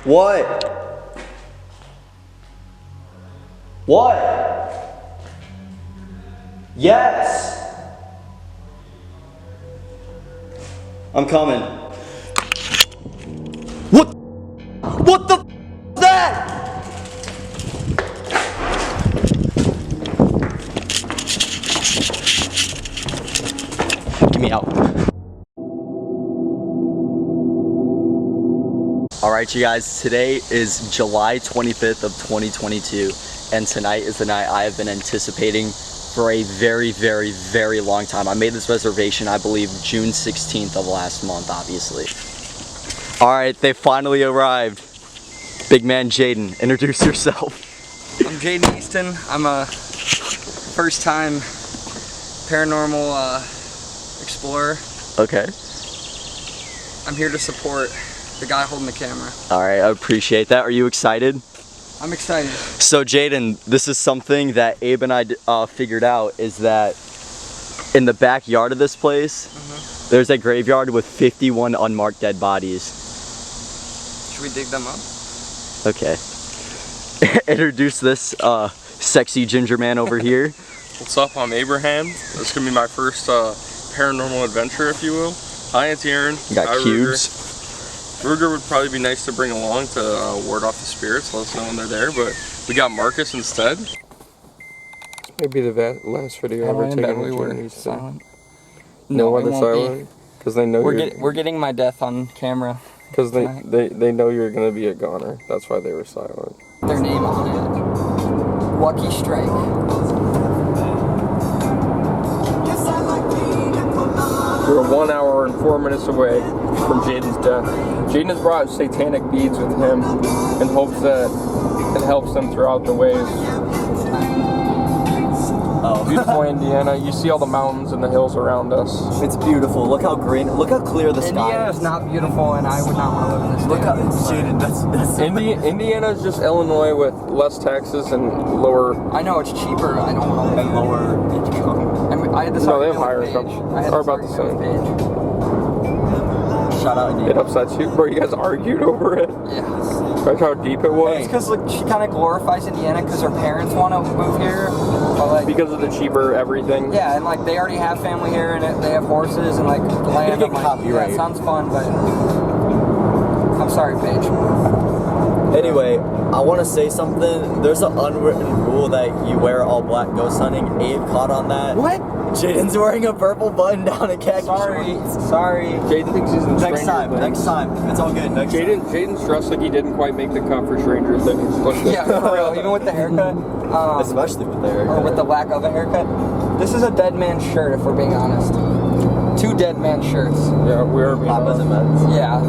What? What? Yes! I'm coming. What the f is that? Get me out. Alright you guys, today is July 25th of 2022 and tonight is the night I have been anticipating for a very, very, very long time. I made this reservation, I believe, June 16th of last month, obviously. Alright, they finally arrived. Big man Jaden, introduce yourself. I'm Jaden Easton. I'm a first-time paranormal explorer. Okay. I'm here to support the guy holding the camera. Alright, I appreciate that. Are you excited? I'm excited. So Jaden, this is something that Abe and I figured out, is that in the backyard of this place, there's a graveyard with 51 unmarked dead bodies. Should we dig them up? Okay. Introduce this sexy ginger man over here. What's up? I'm Abraham. This is going to be my first paranormal adventure, if you will. Hi, Auntie Aaron. You got Hi, cubes. Ruger would probably be nice to bring along to ward off the spirits, let us know when they're there, but we got Marcus instead. This may be the last video ever taken with Journey. Silent. No, it they're won't silent? Because they know we're getting my death on camera. Because they know you're going to be a goner. That's why they were silent. Their name on it. Lucky Strike. We're 1 hour and 4 minutes away from Jaden's death. Jaden has brought satanic beads with him in hopes that it helps them throughout the ways. Oh. Beautiful Indiana. You see all the mountains and the hills around us. It's beautiful. Look how green, look how clear the sky Indiana is. is not beautiful and I would not want to live in this Look how, state. Jaden, that's Indiana is just Illinois with less taxes and lower. I know, it's cheaper. I don't want to live and lower income. I had this No, they have argument higher with income. Paige. I had Or this about the argument with Paige. Shout out It Indiana. upsets you, bro. You guys argued over it. Yeah. Like how deep it was. It's because like she kind of glorifies Indiana because her parents want to move here, but like Because of the cheaper everything. yeah, and like they already have family here and they have horses and like land. get I'm like, copyright. yeah, it sounds fun, but I'm sorry, Paige. Anyway, I want to say something. There's an unwritten rule that you wear all black ghost hunting. Abe caught on that. What? Jaden's wearing a purple button down and khaki Sorry, shorts. sorry. Jaden thinks he's in Next Stranger time, Things. next time. It's all good. Next time. Jaden's dressed like he didn't quite make the cut for Stranger Things. Look at this. Yeah, for real. Even with the haircut, Especially with their or with the lack of a haircut. This is a dead man's shirt, if we're being honest. 2 dead man shirts. Yeah, we're Papa's and Men's. Yeah.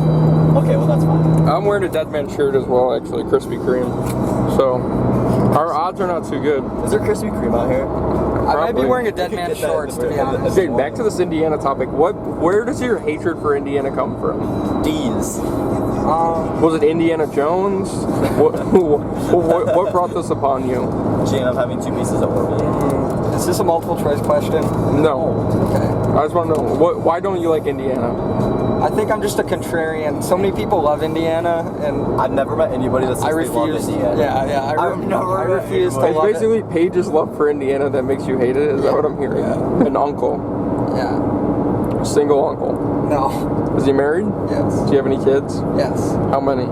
Okay, well that's fine. I'm wearing a Dead Man shirt as well, actually, Krispy Kreme. So, our odds are not too good. Is there Krispy Kreme out here? I might be Probably. wearing a dead man's shorts, to be honest. Jaden, back to this Indiana topic. Where does your hatred for Indiana come from? D's. Was it Indiana Jones? What brought this upon you? Jane, I'm having 2 pieces of Orbeez. Is this a multiple choice question? No. Okay. I just want to know, why don't you like Indiana? I think I'm just a contrarian. So many people love Indiana, and I've never met anybody that says I they love refuse. Indiana. Yeah. I've never I met refuse to anybody. It's love basically Paige's love for Indiana that makes you hate it. Is that what I'm hearing? Yeah. An uncle. it. Yeah. Single uncle. No. Is he married? Yes. Do you have any kids? Yes. How many?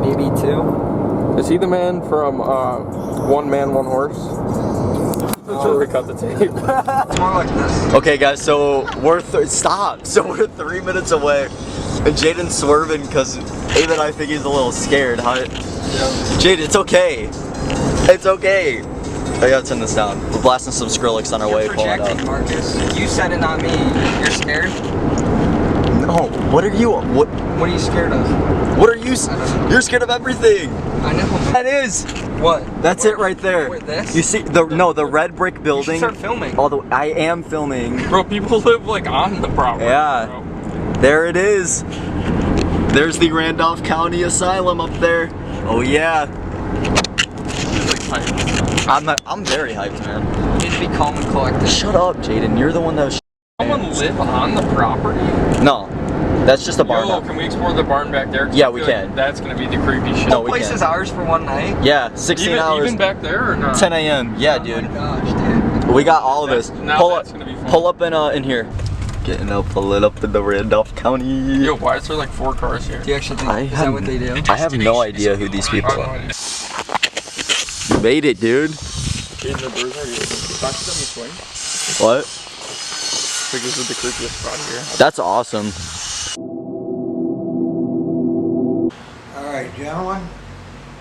Maybe 2. Is he the man from One Man, One Horse? Before we cut the tape. It's more like this. Okay, guys, so we're 3 minutes away, and Jaden's swerving because Abe and I think he's a little scared. Jaden, it's okay. It's okay. I gotta turn this down. We're blasting some Skrillex on our way. You're Pulling projecting, up. Marcus. You said it, not me. You're scared? No. What are you? What? What are you scared of? What are you? I don't know. You're scared of everything. I know. That is. What? That's it right there. Wait, this? You see the red brick building. You should start filming. Although I am filming. Bro, people live like on the property. Yeah. Bro. There it is. There's the Randolph County Asylum up there. Oh yeah. It's like hype. I'm very hyped, man. You need to be calm and collected. Shut up, Jaden. You're the one that was. Someone live on the property? No. That's just a barn. Yo, can we explore the barn back there? 'Cause Yeah, I we feel like can. That's gonna be the creepy shit. No, we Place can. is ours for one night. Yeah, 16 hours. Even back there or not? 10 a.m. Yeah, Oh dude. my gosh, dude. We got all of this. Now Pull that's up, gonna be fun. pull up in here. Getting up, pulling up in the Randolph County. Yo, why is there like 4 cars here? Do you actually think, is that what they do? I have no idea who these people are. You made it, dude. Jaden, the birds are here. Talk to them and swing. What? I think this is the creepiest spot here. That's awesome. All right, gentlemen,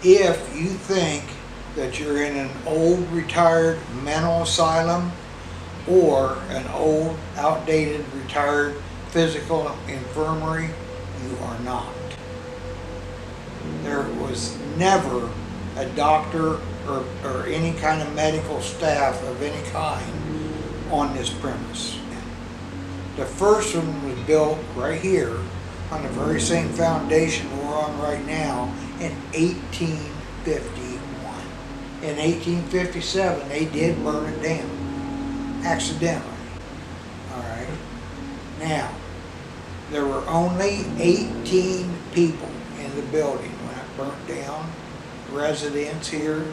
if you think that you're in an old retired mental asylum or an old outdated retired physical infirmary, you are not. There was never a doctor or any kind of medical staff of any kind on this premise. The first one was built right here on the very same foundation we're on right now in 1851. In 1857, they did burn it down, accidentally. All right. Now, there were only 18 people in the building when it burnt down, residents here,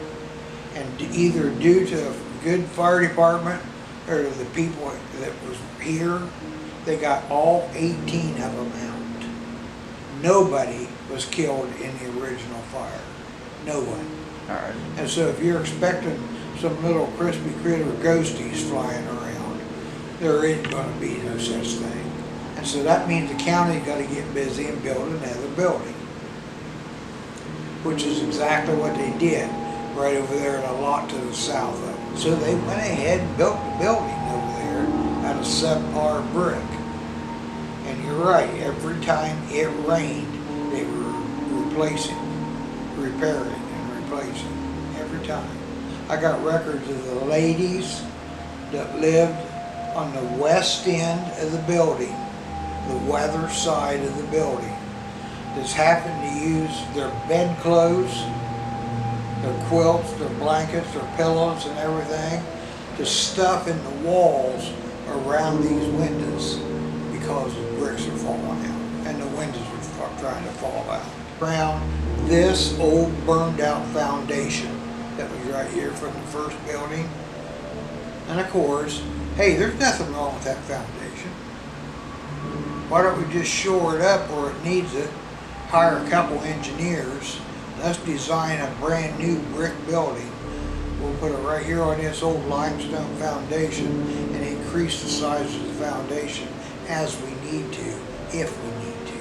and either due to a good fire department or the people that was here, they got all 18 of them out. Nobody was killed in the original fire. No one. All right. And so if you're expecting some little crispy critter ghosties flying around, there ain't going to be no such thing. And so that means the county's got to get busy and build another building, which is exactly what they did right over there in a lot to the south of them. So they went ahead and built the building over there out of subpar brick. And you're right, every time it rained, they were repairing and replacing, every time. I got records of the ladies that lived on the west end of the building, the weather side of the building, that's happened to use their bedclothes, their quilts, their blankets, their pillows and everything to stuff in the walls around these windows because the bricks are falling out and the windows are trying to fall out. Around this old burned out foundation that was right here from the first building. And of course, hey, there's nothing wrong with that foundation. Why don't we just shore it up where it needs it, hire a couple engineers, let's design a brand new brick building. We'll put it right here on this old limestone foundation and increase the size of the foundation as we need to, if we need to.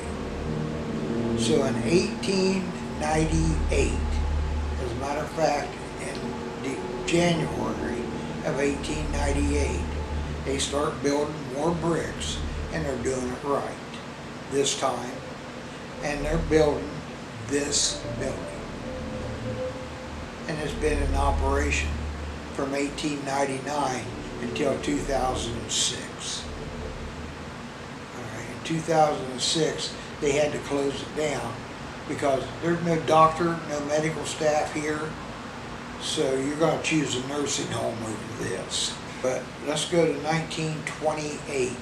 So in 1898, as a matter of fact, in January of 1898, they start building more bricks and they're doing it right this time. And they're building this building. And it's been in operation from 1899 until 2006. All right, in 2006, they had to close it down because there's no doctor, no medical staff here. So you're going to choose a nursing home over this. But let's go to 1928.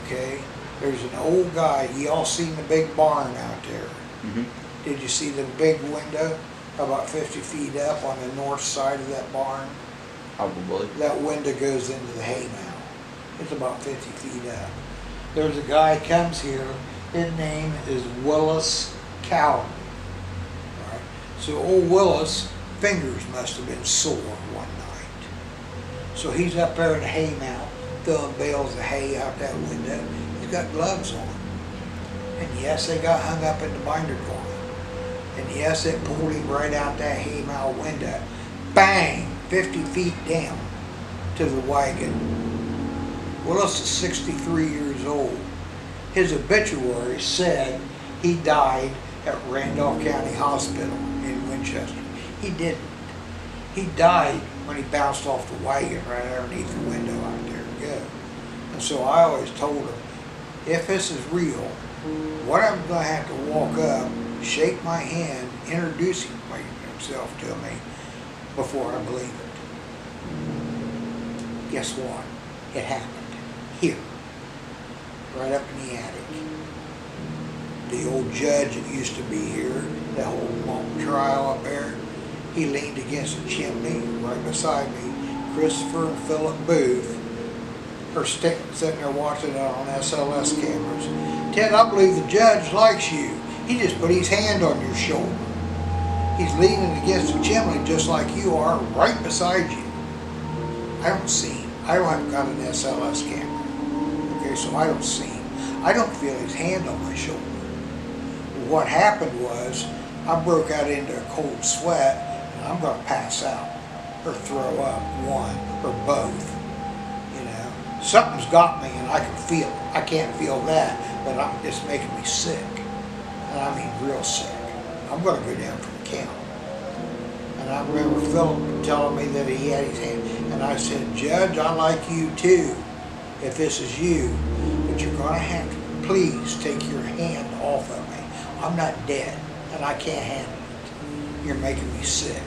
Okay, there's an old guy. Y'all seen the big barn out there? Mm-hmm. Did you see the big window about 50 feet up on the north side of that barn? Probably. That window goes into the hay mow. It's about 50 feet up. There's a guy comes here. His name is Willis Cowden. All right. So old Willis' fingers must have been sore one night. So he's up there in the hay mow, throwing bales of hay out that window. He's got gloves on. And yes, they got hung up in the binder corner. And yes, it pulled him right out that hay mow window. Bang! 50 feet down to the wagon. Willis is 63 years old. His obituary said he died at Randolph County Hospital in Winchester. He didn't. He died when he bounced off the wagon right underneath the window out there to go. And so I always told him, if this is real, what I'm going to have to walk up, shake my hand, introduce himself to me before I believe it. Guess what? It happened here, right up in the attic. The old judge that used to be here, that whole mock trial up there, he leaned against the chimney right beside me. Christopher and Philip Booth are sitting there watching it on SLS cameras. Ted, I believe the judge likes you. He just put his hand on your shoulder. He's leaning against the chimney just like you are, right beside you. I don't see him. I haven't got an SLS camera. Okay, so I don't see him. I don't feel his hand on my shoulder. What happened was, I broke out into a cold sweat, and I'm going to pass out, or throw up, one, or both. You know, something's got me, and I can feel it. I can't feel that, but it's making me sick. And I mean real sick. I'm going to go down for the count. And I remember Philip telling me that he had his hand, and I said, Judge, I like you too, if this is you, but you're going to have to please take your hand off of me. I'm not dead, and I can't handle it. You're making me sick.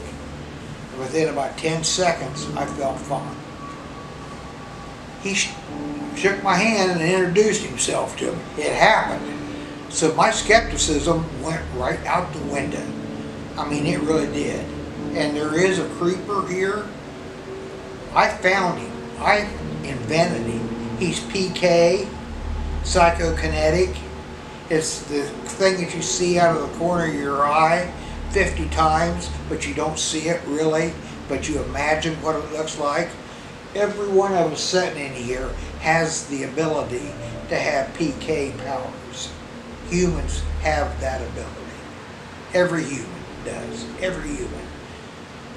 And within about 10 seconds, I felt fine. He shook my hand and introduced himself to me. It happened. So my skepticism went right out the window. I mean, it really did. And there is a creeper here. I found him. I invented him. He's PK, psychokinetic. It's the thing that you see out of the corner of your eye 50 times, but you don't see it really, but you imagine what it looks like. Every one of us sitting in here has the ability to have PK powers. Humans have that ability. Every human does. Every human.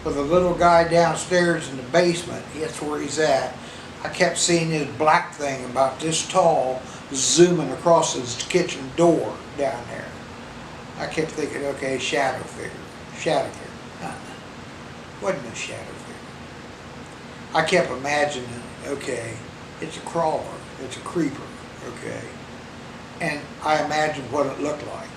With a little guy downstairs in the basement, that's where he's at. I kept seeing this black thing about this tall zooming across his kitchen door down there. I kept thinking, okay, shadow figure. Shadow figure. Wasn't a shadow figure. I kept imagining, okay, it's a crawler, it's a creeper, okay. And I imagined what it looked like.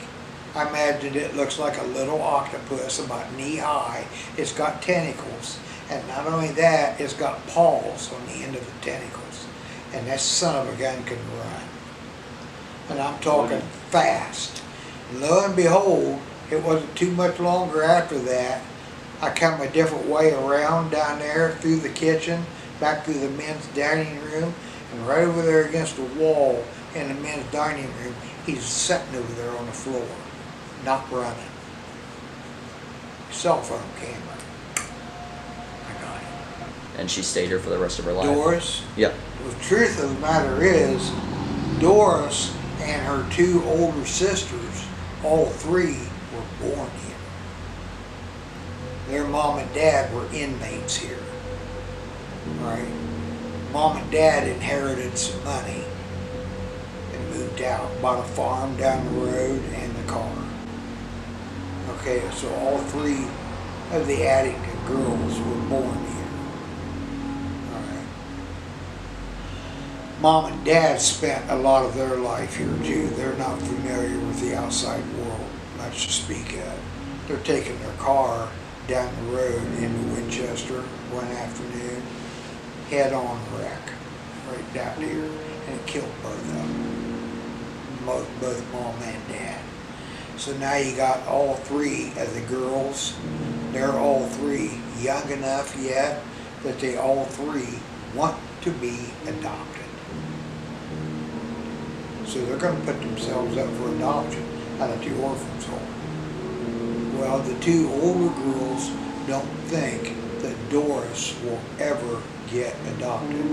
I imagined it looks like a little octopus about knee high. It's got tentacles. And not only that, it's got paws on the end of the tentacles. And that son of a gun can run. And I'm talking fast. And lo and behold, it wasn't too much longer after that, I come a different way around down there, through the kitchen, back through the men's dining room, and right over there against the wall in the men's dining room, he's sitting over there on the floor, not running. Cell phone camera. I got him. And she stayed here for the rest of her life. Doris? Yeah. The truth of the matter is, Doris and her two older sisters, all three were born here. Their mom and dad were inmates here. Right? Mom and dad inherited some money and moved out, bought a farm down the road and the car. Okay, so all three of the Addington girls were born here. Alright. Mom and dad spent a lot of their life here too. They're not familiar with the outside world, much to speak of. They're taking their car down the road into Winchester one afternoon, head-on wreck, right down here, and it killed both of them, both mom and dad. So now you got all three of the girls. They're all three young enough yet that they all three want to be adopted. So they're going to put themselves up for adoption out of the orphans home. Well, the two older girls don't think that Doris will ever get adopted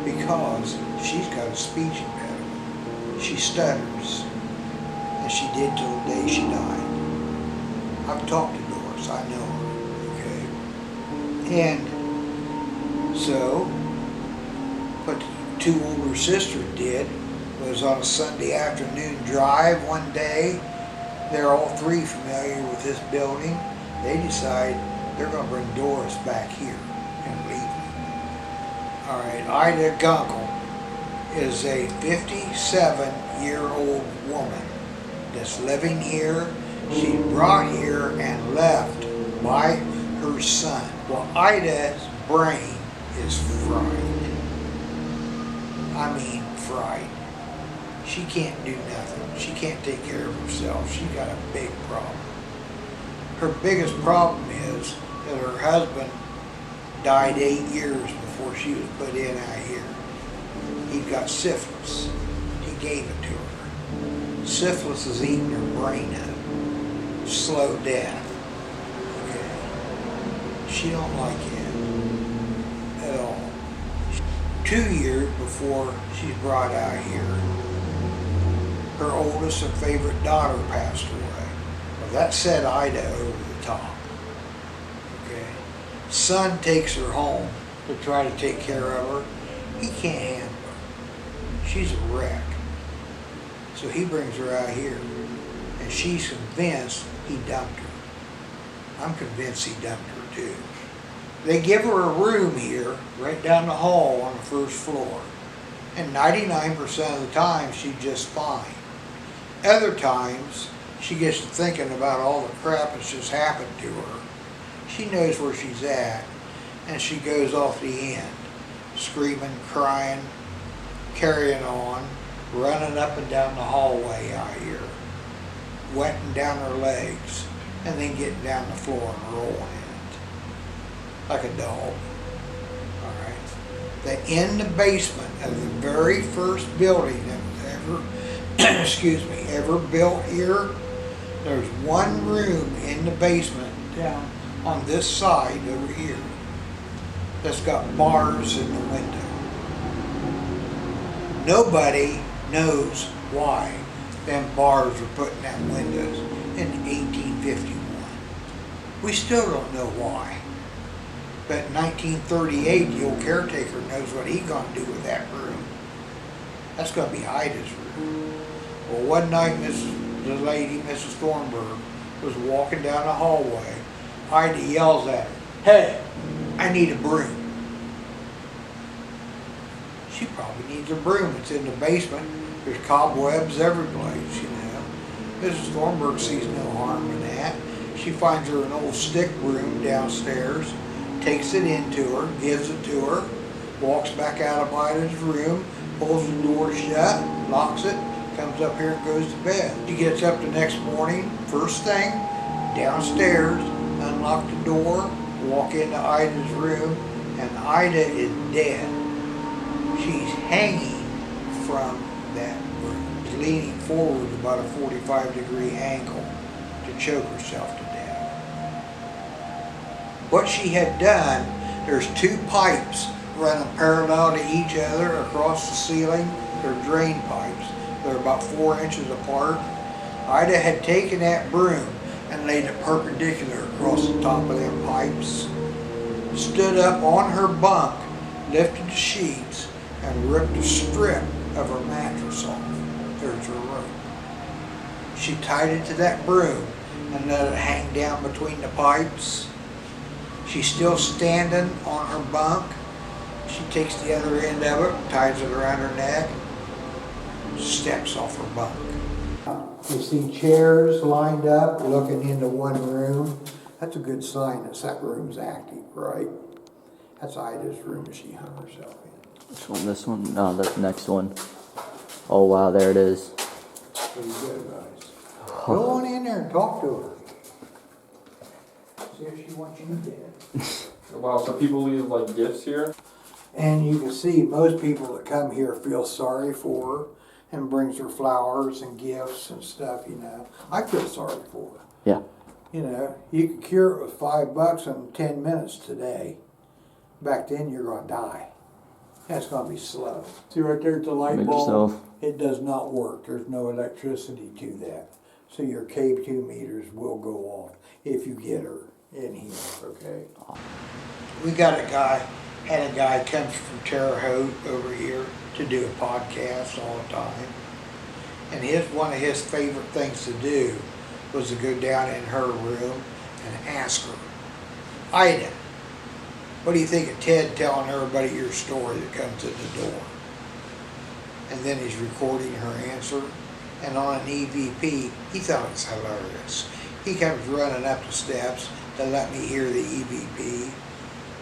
because she's got a speech impediment. She stutters, and she did till the day she died. I've talked to Doris, I know her, okay? And so, what the two older sisters did was on a Sunday afternoon drive one day, they're all three familiar with this building. They decide they're going to bring Doris back here and leave her. All right, Ida Gunkel is a 57-year-old woman that's living here. She brought here and left by her son. Well, Ida's brain is fried. I mean fried. She can't do nothing. She can't take care of herself. She's got a big problem. Her biggest problem is that her husband died 8 years before she was put in out here. He'd got syphilis. He gave it to her. Syphilis is eating her brain up. Slow death. Okay. She don't like it at all. 2 years before she's brought out here, her oldest and favorite daughter passed away. Well, that set Ida over the top. Okay. Son takes her home to try to take care of her. He can't handle her. She's a wreck. So he brings her out here, and she's convinced he dumped her. I'm convinced he dumped her too. They give her a room here, right down the hall on the first floor. And 99% of the time, she's just fine. Other times, she gets to thinking about all the crap that's just happened to her. She knows where she's at, and she goes off the end, screaming, crying, carrying on, running up and down the hallway out here, wetting down her legs, and then getting down the floor and rolling in it, like a dog. All right. In the basement of the very first building that was ever, excuse me, ever built here, there's one room in the basement down on this side over here that's got bars in the window. Nobody knows why them bars were put in that windows in 1851. We still don't know why. But in 1938, the old caretaker knows what he's going to do with that room. That's going to be Ida's room. Well, one night, the lady, Mrs. Thornburg, was walking down the hallway. Ida yells at her, "Hey, I need a broom." She probably needs a broom. It's in the basement. There's cobwebs every place, you know. Mrs. Thornburg sees no harm in that. She finds her an old stick broom downstairs, takes it into her, gives it to her, walks back out of Ida's room, pulls the door shut, locks it, comes up here and goes to bed. She gets up the next morning, first thing, downstairs, unlock the door, walk into Ida's room, and Ida is dead. She's hanging from that room, leaning forward about a 45-degree angle to choke herself to death. What she had done, there's 2 pipes running parallel to each other across the ceiling. They're drain pipes. They're about 4 inches apart. Ida had taken that broom and laid it perpendicular across the top of them pipes, stood up on her bunk, lifted the sheets, and ripped a strip of her mattress off. There's her rope. She tied it to that broom and let it hang down between the pipes. She's still standing on her bunk. She takes the other end of it, ties it around her neck, steps off her bunk. You see chairs lined up looking into one room. That's a good sign that room's active, right? That's Ida's room that she hung herself in. Which one? This one? No, that's the next one. Oh wow, there it is. Pretty good, guys. Go on in there and talk to her. See if she wants you dead. Wow, so people leave like gifts here? And you can see most people that come here feel sorry for her and brings her flowers and gifts and stuff, you know. I feel sorry for her. Yeah. You know, you could cure it with $5 in 10 minutes today. Back then, you're going to die. That's going to be slow. See right there at the light Make bulb? yourself. It does not work. There's no electricity to that. So your K2 meters will go off if you get her in here, okay? We got had a guy comes from Terre Haute over here to do a podcast all the time. And one of his favorite things to do was to go down in her room and ask her, "Ida, what do you think of Ted telling everybody your story that comes in the door?" And then he's recording her answer. And on an EVP, he thought it was hilarious. He comes running up the steps to let me hear the EVP.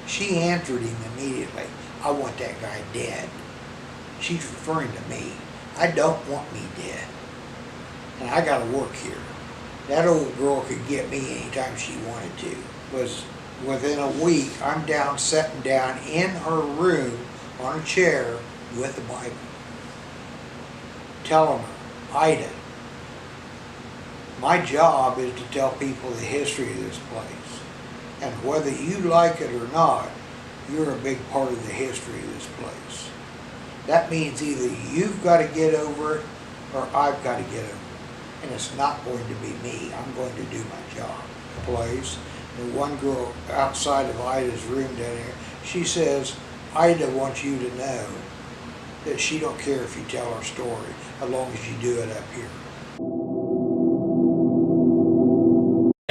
She answered him immediately. "I want that guy dead." She's referring to me. I don't want me dead. And I gotta work here. That old girl could get me anytime she wanted to. Was within a week, I'm down, sitting down in her room on a chair with the Bible. Telling her, Ida, my job is to tell people the history of this place. And whether you like it or not, you're a big part of the history of this place. That means either you've got to get over it or I've got to get over it. And it's not going to be me. I'm going to do my job. Place. The one girl outside of Ida's room down there, she says, Ida wants you to know that she don't care if you tell her story, as long as you do it up here.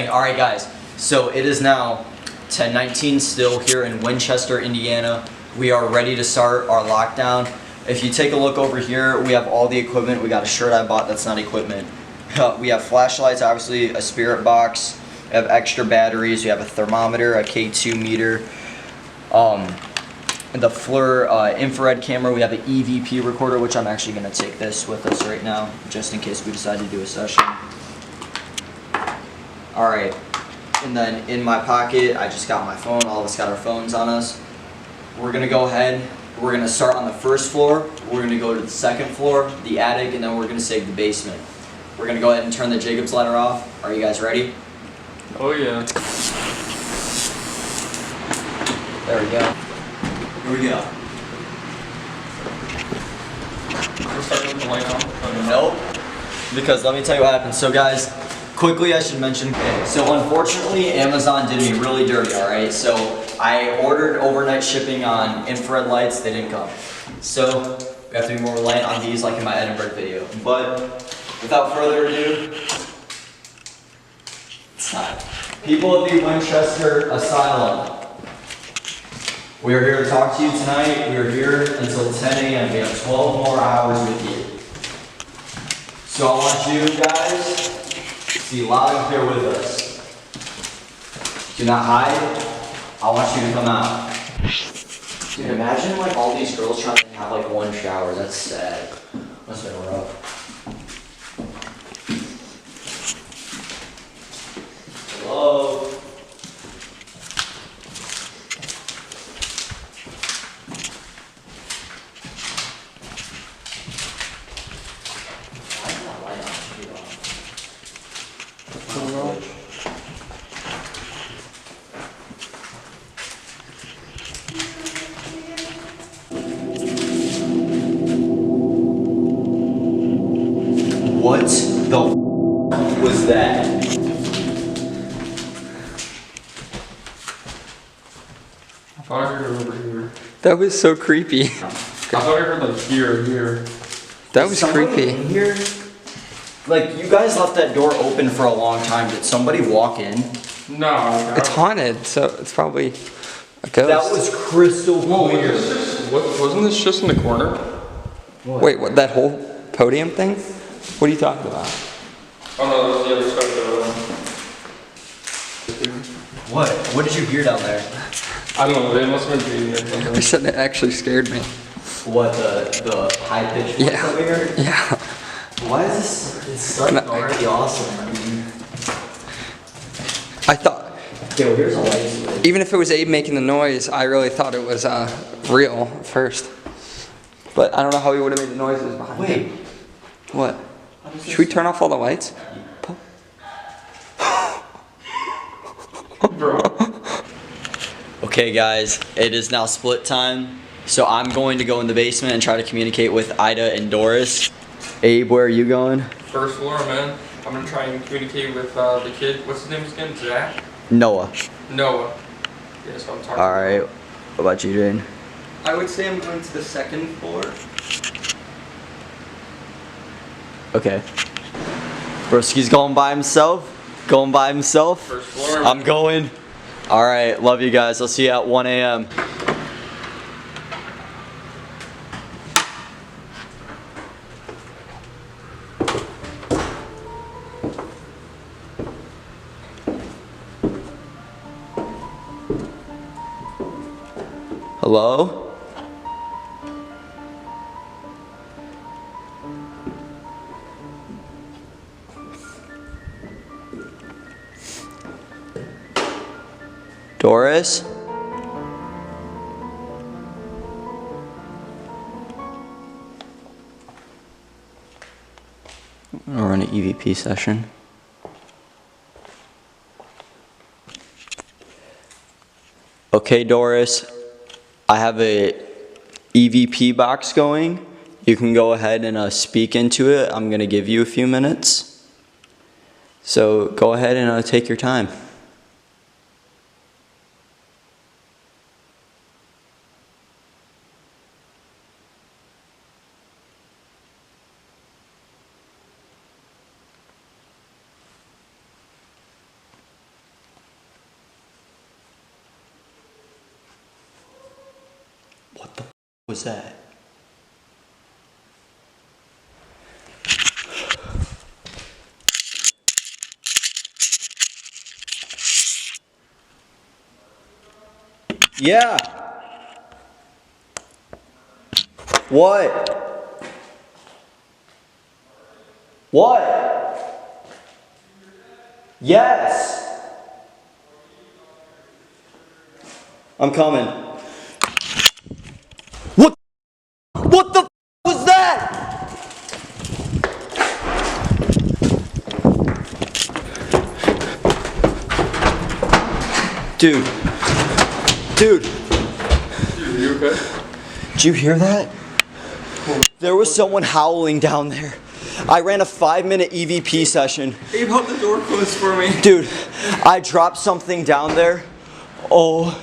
Alright guys, so it is now 10:19 still here in Winchester, Indiana. We are ready to start our lockdown. If you take a look over here, we have all the equipment. We got a shirt I bought that's not equipment. We have flashlights, obviously, a spirit box. We have extra batteries. We have a thermometer, a K2 meter. The FLIR infrared camera. We have an EVP recorder, which I'm actually going to take this with us right now, just in case we decide to do a session. Alright, and then in my pocket, I just got my phone. All of us got our phones on us. We're going to go ahead. We're going to start on the first floor. We're going to go to the second floor, the attic, and then we're going to save the basement. We're going to go ahead and turn the Jacob's ladder off. Are you guys ready? Oh yeah. There we go. Here we go. We're starting with the light on. Nope. Because let me tell you what happened. So guys, quickly I should mention, so unfortunately Amazon did me really dirty, alright? So I ordered overnight shipping on infrared lights, they didn't come. So we have to be more reliant on these like in my Edinburgh video. But without further ado, it's time. People at the Winchester Asylum. We are here to talk to you tonight. We are here until 10 a.m. We have 12 more hours with you. So I want you guys to be loud and clear with us. Do not hide. I want you to come out. Dude, imagine like all these girls trying to have like one shower. That's sad. Must have been rough. Hello? Why is that light on? What the was that? I thought I heard it over here. That was so creepy. I thought I heard like here. That was Somebody creepy. in here? Like, you guys left that door open for a long time. Did somebody walk in? No. It's haunted, so it's probably a ghost. That was crystal Whoa, clear. wasn't this just in the corner? Wait, what? That whole podium thing? What are you talking about? Oh no, that was the other side of the What? What did you hear down there? I don't know, they must have been beating or something. I said it actually scared me. What, the high pitched voice Yeah. that we heard? Yeah. Why is this? It's starting already awesome. I mean, I thought, okay, well, here's a light switch. even if it was Abe making the noise, I really thought it was real at first. But I don't know how he would have made the noises behind Wait. him. What? Should we turn off all the lights? Bro. Okay, guys, it is now split time. So I'm going to go in the basement and try to communicate with Ida and Doris. Abe, where are you going? First floor, man. I'm gonna try and communicate with the kid. What's his name again? Zach? Noah. Noah. Yeah, so I'm talking. Alright. What about you, Jane? I would say I'm going to the second floor. Okay. Broski's going by himself. Going by himself. First floor. I'm going. Alright, love you guys. I'll see you at 1 a.m. Hello? Doris? I'm gonna run an EVP session. Okay, Doris, I have a EVP box going. You can go ahead and speak into it. I'm gonna give you a few minutes. So go ahead and take your time. What the was that? Yeah. What? What? Yes. I'm coming. What the was that? Dude. Dude, are you okay? Did you hear that? There was someone howling down there. I ran a 5-minute EVP session. Abe, hold the door closed for me. Dude, I dropped something down there. Oh,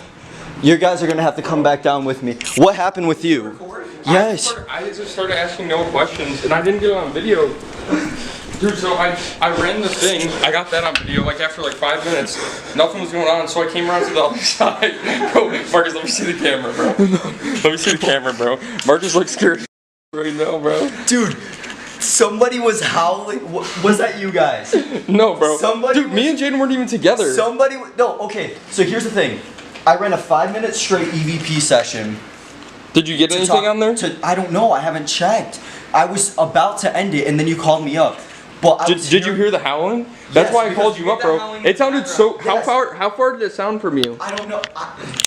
you guys are gonna have to come back down with me. What happened with you? Yes. I just started asking no questions, and I didn't get it on video. Dude, so I ran the thing, I got that on video, like after like 5 minutes, nothing was going on, so I came around to the other side. Bro, Marcus, let me see the camera, bro. Let me see the camera, bro. Marcus looks scared right now, bro. Dude, somebody was howling. Was that you guys? No, bro. Somebody me and Jaden weren't even together. No, okay, so here's the thing. I ran a 5-minute straight EVP session. Did you get anything on there? I don't know, I haven't checked. I was about to end it and then you called me up. But Did you hear the howling? That's why I called you up, bro. It sounded so. Yes. How far did it sound from you? I don't know.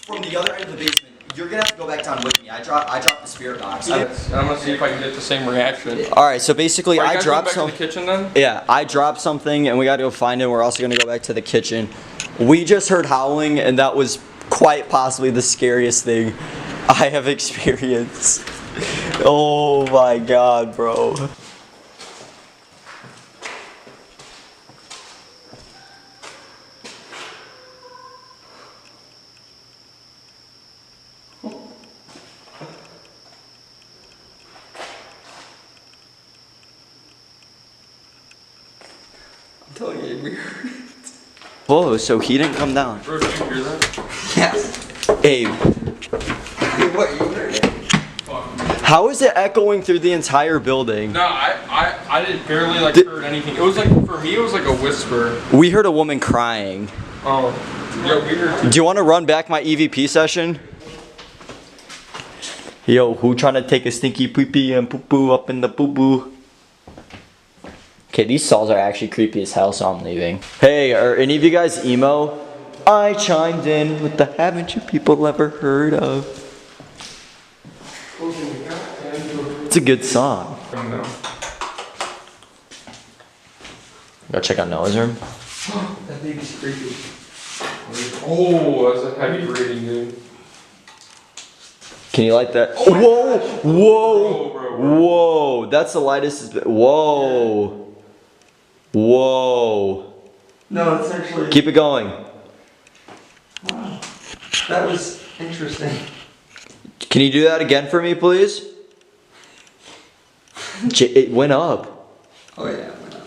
From the other end of the basement. You're gonna have to go back down with me. I dropped the spirit box. And I'm gonna see if I can get the same reaction. All right, so basically I dropped some. Back to the kitchen then? Yeah, I dropped something and we got to go find it. We're also gonna go back to the kitchen. We just heard howling and that was quite possibly the scariest thing I have experienced. Oh my God, bro. I'm telling you, we heard it. Whoa, so he didn't come down. Bro, did you hear that? Yes. Abe, What, you heard it? how is it echoing through the entire building? No, I did barely like heard anything. It was like, for me, it was like a whisper. We heard a woman crying. Oh, yeah, we heard. Do you want to run back my EVP session? Yo, who trying to take a stinky pee-pee and poo-poo up in the poo-poo? Okay, these stalls are actually creepy as hell, so I'm leaving. Hey, are any of you guys emo? I chimed in with the haven't you people ever heard of? It's a good song. Go check out Noah's room. That baby's creepy. Oh, that's a heavy rating, dude. Can you light that? Whoa! Whoa! Bro. Whoa! That's the lightest. Whoa! Whoa! No, it's actually. Keep it going. Wow. That was interesting. Can you do that again for me, please? It went up. Oh, yeah, it went up.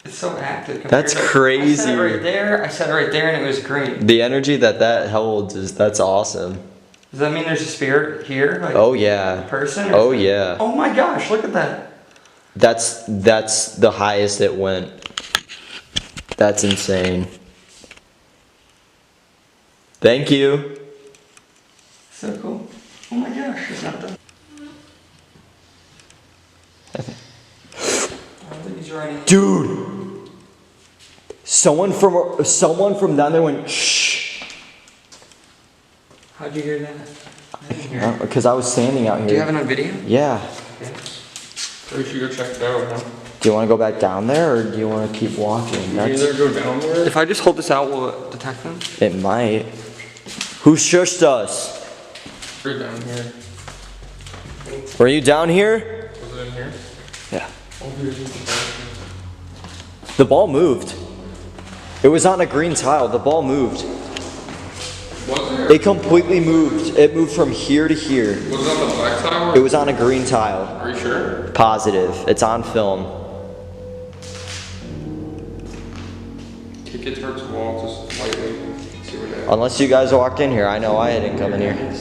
It's so active. That's crazy. I set it right there, and it was green. The energy that holds that's awesome. Does that mean there's a spirit here? Like Oh yeah. a person? Oh yeah. Oh my gosh, look at that. That's the highest it went. That's insane. Thank you. So cool. Oh my gosh, it's not done. I don't think He's running. Dude! Someone from down there went, shh. How'd you hear that? I didn't hear it. Because I was standing out here. Do you have it on video? Yeah. We should go check it out, huh? Do you want to go back down there, or do you want to keep walking? You either go down there. If I just hold this out, will it detect them? It might. Who shushed us? Or down here. Were you down here? Was it in here? Yeah. Oh, here's the ball. The ball moved. It was on a green tile. The ball moved. Was there? It completely moved. It moved from here to here. Was it on the black tile? It was on a green tile. Are you sure? Positive. It's on film. Kick it towards the wall just lightly. See what happens. Unless you guys walked in here. I know I didn't come in here.